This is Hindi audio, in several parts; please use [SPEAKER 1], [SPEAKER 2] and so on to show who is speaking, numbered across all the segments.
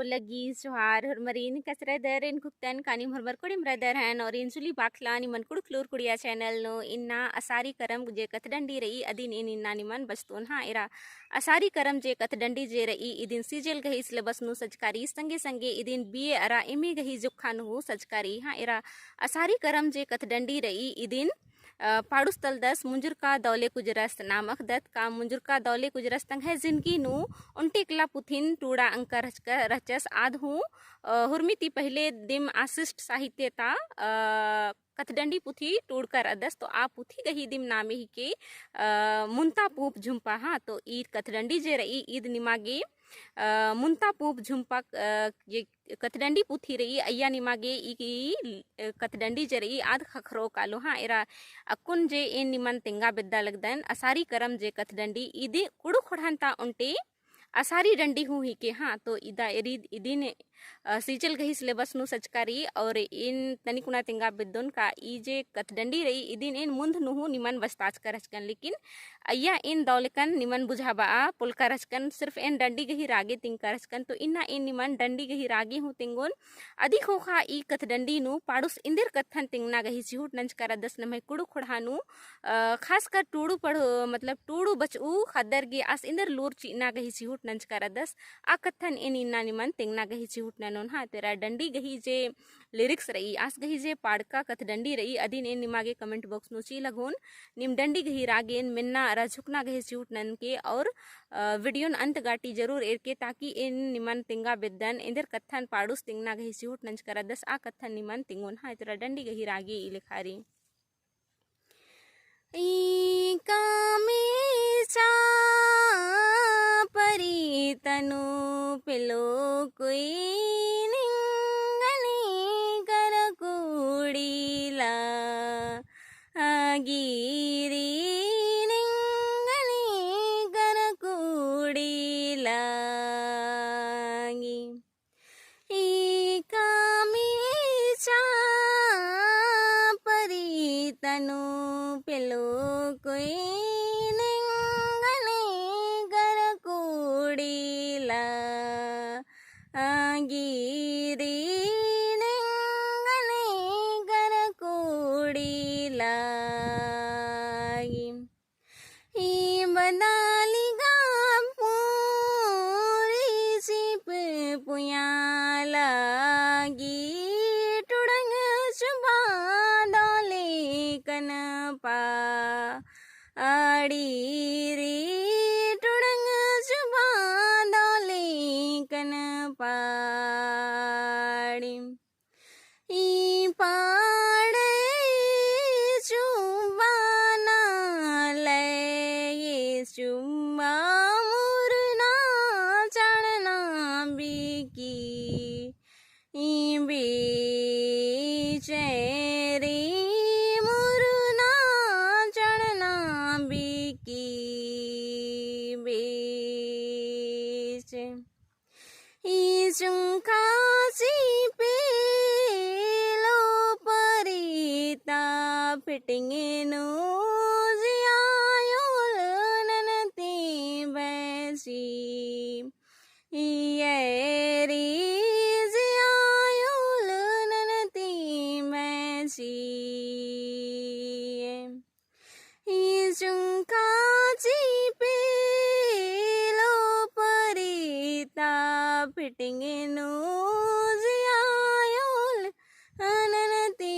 [SPEAKER 1] ओलगी जोहार हरमरीन कसरदर इन कुक्तन कानी हरमर कोडिम रदर हन और इंसुली बाखला निमन कुड़ क्लूर कुड़िया चैनल नो इन्ना असारी करम जे कथडंडी रही अदिन इन इन्ना निमन बस्तोन हाँ इरा असारी करम जे कथडंडी जे रही इदिन सीजल गही सिलेबस नु सजकारी संगे संगे इदिन बीए अरा एमे गही जुखा नु सजकारी हाँ इरा असारी करम जे कथडंडी रही इदिन पाड़ुस तल दस मुंजुर का दौले कुजरस्त नामक दत्त का मुंजुर का दौले कुजरस्त तंग है जिनकी नु उनटेकला पुथिन टूड़ा अंकर रचस आध हूँ हुर्मिति पहले दिम आशिष्ट साहित्यता कथडंडी पुथी टूड़कर अदस तो आ पुथी गही दिम नामे ही के मुंता पूप झुम्पा हाँ तो ईद कथडंडी जे रही ईद निमागे मुंता पूप झुम्पा ये कथडंडी पुथी रही अय्या निमागे ई कथडंडी जे रही आध खखरो कालो हाँ इरा अकुन जे इन निमन तेंगा बिद्दा लगदन असारी करम जे कथडंडी इदे कुड़ु खुड़ानता उनटे असारी डंडी हूँ ही के हाँ तो इदा एरीद इदिन सीचल गही सिलेबस नु सचकारी और इन तनिकुना तेंगा बिद्दोन का ई जे कथडंडी रही इदिन इन मुंद नुहु निमन बस्ताच कर रचकन लेकिन अय्या इन दौलकन निमन बुझाबा पुलका रचकन सिर्फ इन डंडी गही रागे तिंग कर रचकन तो इन्ना इन निमन डंडी गही रागे हूँ तिंगोन अधिक होखा ई कथडंडी नु पाड़ुस इंदिर कथन तिंगना गही चिहुट नंच कर दस नमय कुड़ु खुड़ानु खास कर टूड़ू पढ़ो मतलब टूड़ू बचऊ खदर गे आस इंदर लूर चीना गही चिहुट नंच कर दस आ कथन इन इन्ना निमन तिंगना गही चिहुट ननोन हाँ तेरा डंडी गही जे लिरिक्स रही आस गही जे पाड़का कथडंडी रही अदिन इन निमागे कमेंट बॉक्स नु ची लगोन निम डंडी गही रागेन मिन्ना रझुकना गही चिहुट नन के और वीडियोन अंत गाटी जरूर एरके ताकि इन निमन तिंगा बिद्दन इंदर कथन पाड़ुस तिंगना गही चिहुट नंच कर दस आ कथन निमन तिंगोन हाँ तेरा डंडी गही रागे ई लिखारी ई कामे चा परी तनु पिलो कोई निंगनी कर कुड़ीला गिरी निंगनी कर कुड़ीला ई कामी चा परी तनु पिलो कोई निंगनी कर कुड़ीला गिरी निंगनी कर कुड़ीला ई बदाली गा पूरी सिप पुयाला गी टुड़ंग चुबा दौले कनपा आड़ी रे टुड़ंग चुबा दौले कनपा ई पाड़े चुबाना ले चुबा मुरना चढ़ना बिकी ई बेचेरी मुरना चढ़ना बिकी बेच ई चुंका सी पे लो परिता फिटिंगे नो जियायोल ननती बैसी ये री जियायोल ननती बैसी ई चुंका ची पे लो परिता फिटिंगे नो जियायोल ननती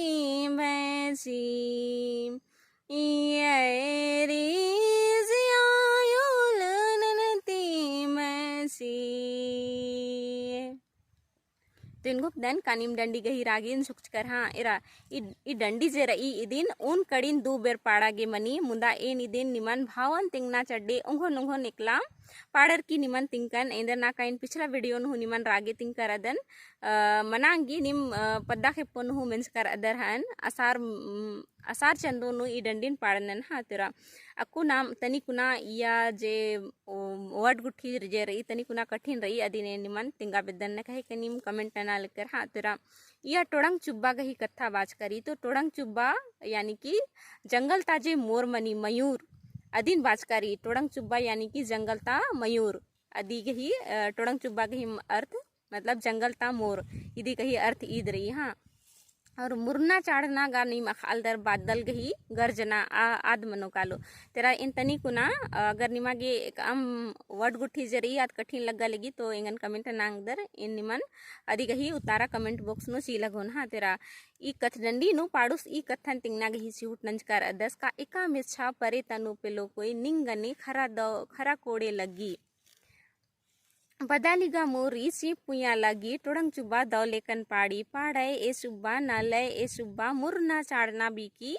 [SPEAKER 1] बैसी ये री जियायोल ननती बैसी तो इनको दन कानिम डंडी गही रागिन सुक्च कर हाँ इरा ई डंडी जे रही इदिन उन कड़िन दो बेर पाड़ा गे मनी मुंदा एन इदिन निमन भावन तिंगना चड्डे उंघो नुंघो निकला पाड़र की निमन तिंकन इंदर ना काइन पिछला वीडियो नु निमन रागे तिंग कर अदन मनांगी निम पद्दा के पन हु मेंस कर अदर हन असार चंदो नु ई डंडीन पाड़नन हाँ तेरा अकु नाम तनी कुना या जे वर्ड गुठी जे रही तनी कुना कठिन रही अदिने निमन तिंगा बिदन न कहे कनिम कमेंट ना लेकर हाँ तेरा या टोड़ंग चुब्बा गही कथा बाज करी तो टोड़ंग चुब्बा यानी कि जंगल ताजे मोर मनी मयूर अदिन बाजकारी टोड़ंग चुब्बा यानी कि जंगलता मयूर अदी गही टोड़ंग चुब्बा गही अर्थ मतलब जंगल ता मोर इदी कही अर्थ ईद रही। हाँ, और मुरना चाड़ना गानी मखाल दर बादल गही गर्जना आद मनो कालो तेरा इन तनी कुना अगर निमागे एक आम वर्ड गुठी जरी आद कठिन लगा लगी तो इंगन कमेंट नांग दर इन निमन अदी गही उतारा कमेंट बॉक्स नो सी लगोन। हाँ, तेरा ई कथडंडी नु पाडुस ई कथन तिंगना गही सिहुट नंजकार अदस का एका मिच्छा परे तनु पेलो कोई निंगनी खरा कोड़े लगी बदालिगा मोरी सी पुया लगी टोड़ंग चुब्बा दौलेकन पाड़ी पाड़े ए सुब्बा नालय ए सुब्बा मुरना चाड़ना बीकी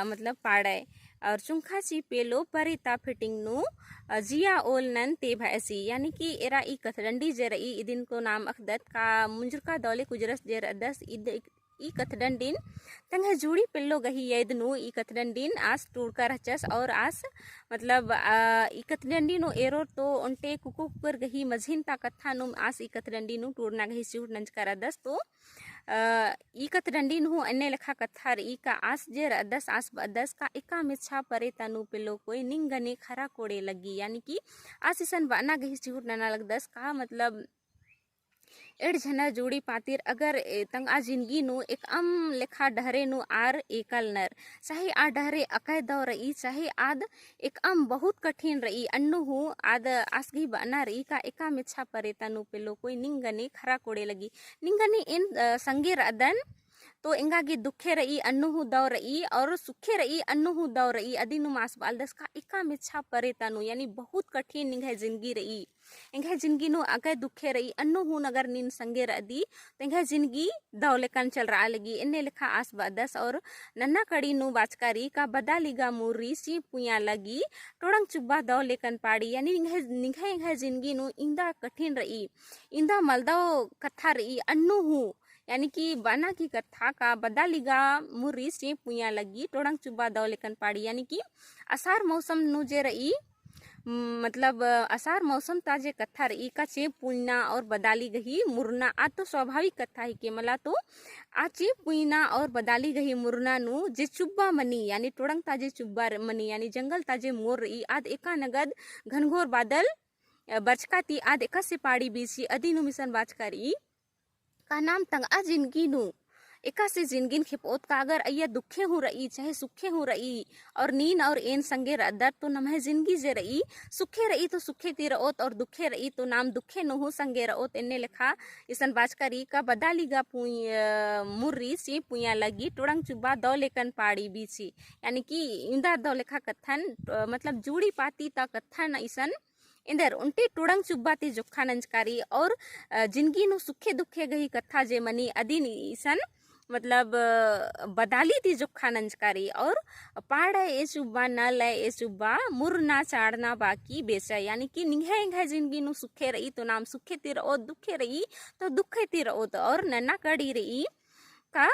[SPEAKER 1] मतलब पाड़े और चुंखा सी पेलो परिता फिटिंग नु जिया ओल नन ते भैसी यानी कि एरा ई कथडंडी जेर ई इदिन को नाम अखदत का मुंजरका दौले कुजरस जेर अदस ई कथडंडीन तंगे जुड़ी पिल्लो गही येदनु ई कथडंडीन आस टूड़कर रचस और आस मतलब ई कथडंडीनु एरो तो उनटे कुकु कुकर गही मझिन ता कथा नुम आस ई कथडंडीनु टूड़ना गही सिहुट नंजकर अदस तो ई कथडंडीनु अन्य लेखा कथार ई का आस जेर अदस आस अदस का एका मिच्छा परे तनु पिल्लो कोई निंगने खरा कोड़े लगी यानी कि आस इसन बाना गही सिहुट नना लगदस का मतलब एड झना जोड़ी पातिर अगर तंग आ जिंदगी नु एक अम लेखा डहरे नु आर एकल नर चाहे आ डहरे अकय दौ रही चाहे आद एक अम बहुत कठिन रही अन्नु हु आद आसगी बना रही का एका मिच्छा परे तनु पेलो कोई निंगने खरा कोड़े लगी निंगने इन संगे रदन तो इंगागी दुखे रही अन्नु दौ रही और सुखे रही अन्नु दौ रही अदिनु मास बालदस का एका मिच्छा परे तनु यानी बहुत कठिन निंगे जिंदगी रही इंगे जिंदगी नु अगर दुखे रही अन्नु नगर निन संगे रदी तो इंगे जिंदगी दौलेकन चल रहा लगी इन्ने लिखा आस बादस और नन्ना कड़ी नु बाचकारी का बदालिगा मुर्री सी पुया लगी टोड़ंग चुब्बा दौलेकन पाड़ी यानी इंगे जिंदगी नु इंदा कठिन रही इंदा मलदो कथा रही अन्नु यानी कि बाना की कथा का बदालिगा मुर्री से पुया लगी टोड़ंग चुब्बा दौलेकन पाड़ी यानी कि असार मौसम नु जे रही मतलब असार मौसम ताजे कथा रही का चे पुईना और बदाली गही मुरना आ तो स्वाभाविक कथा ही के मला तो आ चे पुईना और बदाली गही मुरना नु जे चुब्बा मनी यानी टोड़ंग ताजे चुब्बा मनी यानी जंगल ताजे मोर रही आद एका नगद घनघोर बादल बचकाती आद एका से पाड़ी बीसी अदी नु मिसन बाचकारी का नाम तंग आ जिंदगी नु एका से जिंदगी खेपोत का अगर अय्या दुखे हो रही चाहे सुखे हो रही और नीन और एन संगे रदर तो नमह जिंदगी जे रही सुखे रही तो सुखे ती रओत और दुखे रही तो नाम दुखे नु हो संगे रओत इन्ने लिखा इसन बाचकारी का बदालीगा मुर्री से पुया लगी टोड़ंग चुब्बा दौलेकन पाड़ी बीची यानी कि इंदा दौलेखा कथन मतलब जुड़ी पाती ता कथन इसन इंदर उनटे टोड़ंग चुब्बाती जोखा नंजकारी और जिंदगी नु सुखे दुखे गही कथा जे मनी अदिन इसन मतलब बदाली ती जोखा नंजकारी और पाड़ा ए चुब्बा न लय ए चुब्बा मुरना चाड़ना बाकी बेचा यानी कि निंगे इंगे जिंदगी नु सुखे रही तो नाम सुखे तिर ओ दुखे रही तो दुखे तिर ओ तो और नन्ना कड़ी रही का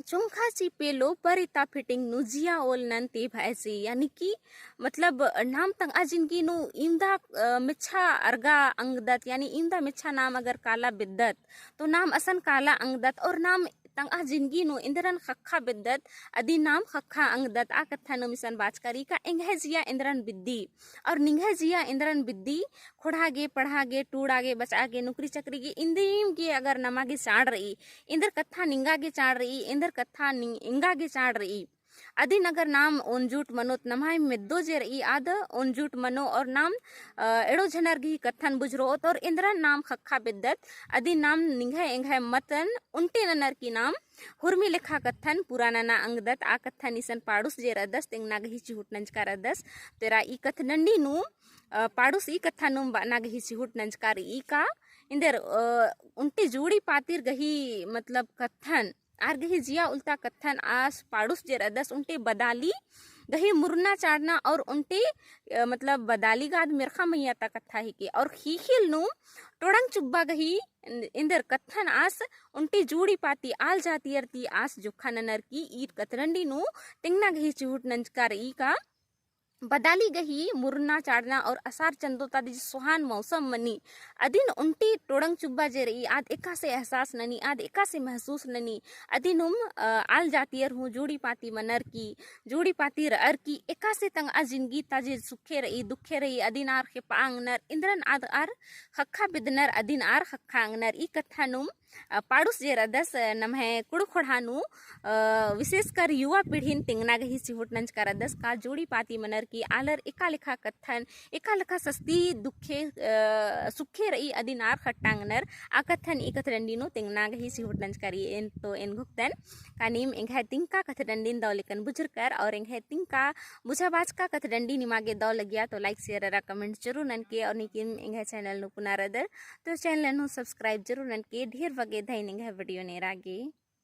[SPEAKER 1] चुंखा सी पेलो परिता फिटिंग नु जिया ओल नंते भैसी यानी कि मतलब नाम तंग आ जिंदगी नु इंदा मिच्छा अर्गा अंगदत यानी इंदा मिच्छा नाम अगर काला बिद्दत तो नाम असन काला अंगदत और नाम तंग आ जिंदगी नु इंद्रन खखा बिद्दत अदी नाम खखा अंगदत आ कथा नु मिसन बाचकारी का इंगे जिया इंद्रन बिद्दी और निंगे जिया इंद्रन बिद्दी खोड़ागे पढ़ागे टूड़ागे बचागे नौकरी चक्री गे इंदीम के अगर नमागे चाड़ रही इंदर कथा निंगागे चाड़ रही इंदर कथा इंगागे चाड़ रही अदिन अगर नाम ओंजूट मनोत नमाय मिद्दो जे रही आद ओंजूट मनो और नाम एड़ो झनरगी कथन बुझरोत और इंद्रन नाम खखा बिद्दत अदि नाम निंगे इंगे मतन उनटे ननर की नाम हुर्मी लेखा कथन पुराना ना अंगदत आ कथन इसन पाड़ुस जे रदस तिंगना गही चिहुट नंजका रदस तेरा ई कथनंडी नु पाड़ुस ई कथा नु बाना गही चिहुट नंजकार ई का इंदर उनटे जोड़ी पातिर गही मतलब कथन आर गही जिया उल्टा कथन आस पाड़ुस जे रदस उनटे बदाली गही मुरना चाड़ना और उनटे मतलब बदाली गाद मिरखा मैया ता कथा ही के और खीखिल नु टोड़ंग चुब्बा गही इंदर कथन आस उनटे जोड़ी पाती आल जाती अरती आस जोखा ननर की ईद कतरंडी नु तिंगना गही चिहुट नंजकार ई का बदाली गही मुरना चाड़ना और असार चंदोता दी सुहान मौसम मनी अदिन उंटी टोड़ंग चुब्बा जे रही आद एका से एहसास ननी आद एका से महसूस ननी अदिन आल जातियर हूँ जोड़ी पाती मनर की जोड़ी पाती रअर की एका से तंग आ जिंदगी ताजे सुखे रही दुखे रही अदिन आर खे पांगनर इंद्रन आद आर हक्खा बिदनर अदिन आर हक्खा अंगनर ई कथा पाड़ुस जे रदस नम्हे कुड़खोड़ानु विशेषकर युवा पीढ़ीन तिंगना गही सिहुट नंच का रदस का जोड़ी पाती मनर की आलर एका लेखा कथन एका लेखा सस्ती दुखे सुखे रही अदिनार खट्टांगनर आ कथन ई कथरंडीनो तिंगना गही सिहुट नंच करी इन तो इन गुप्तन कानीम इंघे तिंका कथरंडीन दौलिकन बुजुर्कर और इंघे तिंका बुझाबाज का कथरंडी निमागे दौ लगिया तो लाइक शेयर रा कमेंट जरूर ननके और निकिन इंघे चैनल नु पुनारदर तो चैनल नु सब्सक्राइब जरूर ननके ढेर वगे धैनिंग है वीडियो नेरागे।